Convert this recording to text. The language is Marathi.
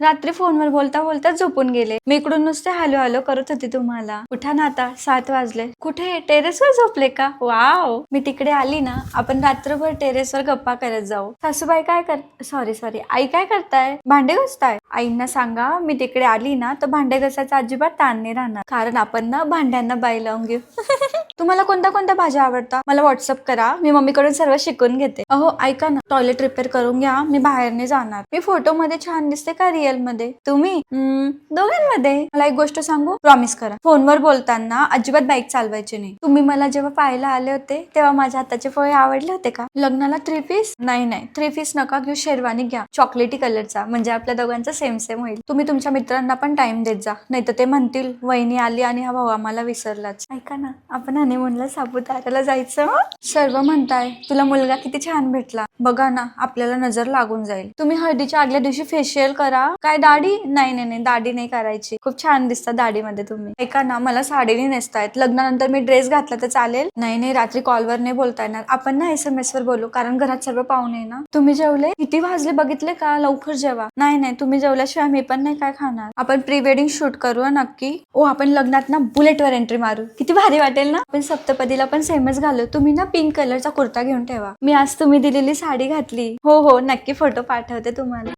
रात्री फोनवर बोलता बोलता झोपून गेले. मी इकडून नुसते हॅलो हॅलो करत होते तुम्हाला. उठा ना आता, 7 वाजले. कुठे टेरेसवर झोपले का? वाव. मी तिकडे आली ना, आपण रात्रभर टेरेसवर गप्पा करत जाऊ. सासूबाई काय सॉरी आई काय करताय? भांडे घासताय? आईंना सांगा मी तिकडे आली ना तर भांडे घासायचा अजिबात ताण नाही राहणार, कारण आपण ना भांड्यांना बाई लावून घेऊ. तुम्हाला कोणत्या भाज्या आवडतात मला व्हॉट्सअप करा, मी मम्मीकडून सर्व शिकून घेते. अहो ऐका ना, टॉयलेट रिपेअर करून घ्या, मी बाहेर नाही जाणार. मी फोटो मध्ये छान दिसते का रिअल मध्ये? तुम्ही दोघांमध्ये. मला एक गोष्ट सांगू, प्रॉमिस करा फोनवर बोलताना अजिबात बाईक चालवायची नाही. तुम्ही मला जेव्हा पाहायला आले होते तेव्हा माझ्या हाताचे पोहे आवडले होते का? लग्नाला 3 पीस? नाही 3 पीस नका घेऊ, शेरवानी घ्या चॉकलेटी कलरचा, म्हणजे आपल्या दोघांचा सेम होईल. तुम्ही तुमच्या मित्रांना पण टाइम देत जा, नाही तर ते म्हणतील वहिनी आली आणि हा भाऊ आम्हाला विसरलाच. ऐका ना, आपण हनीमूनला सापुताऱ्याला जायचं. सर्व म्हणताय तुला मुलगा किती छान भेटला, बघा ना आपल्याला नजर लागून जाईल. तुम्ही हळदीच्या आदल्या दिवशी फेशियल करा. काय दाढी? नाही दाढी नाही करायची, खूप छान दिसता दाढीमध्ये तुम्ही. ऐका ना, मला साडीने नेसतायत, लग्नानंतर मी ड्रेस घातला तर चालेल? नाही रात्री कॉलवर नाही बोलता येणार, आपण ना SMS वर बोलू, कारण घरात सर्व पाहुणे ना. तुम्ही जेवले? किती वाजले बघितले का? लवकर जेवा. नाही तुम्ही जेवल्याशिवाय मी पण नाही काय खाणार. आपण प्री वेडिंग शूट करू नक्की. आपण लग्नात ना बुलेटवर एंट्री मारू, किती भारी वाटेल ना. आपण सप्तपदीला पण सेमच घालू. तुम्ही ना पिंक कलरचा कुर्ता घेऊन ठेवा, मी आज तुम्ही दिलेली साडी घातली. हो नक्की फोटो पाठवते तुम्हाला.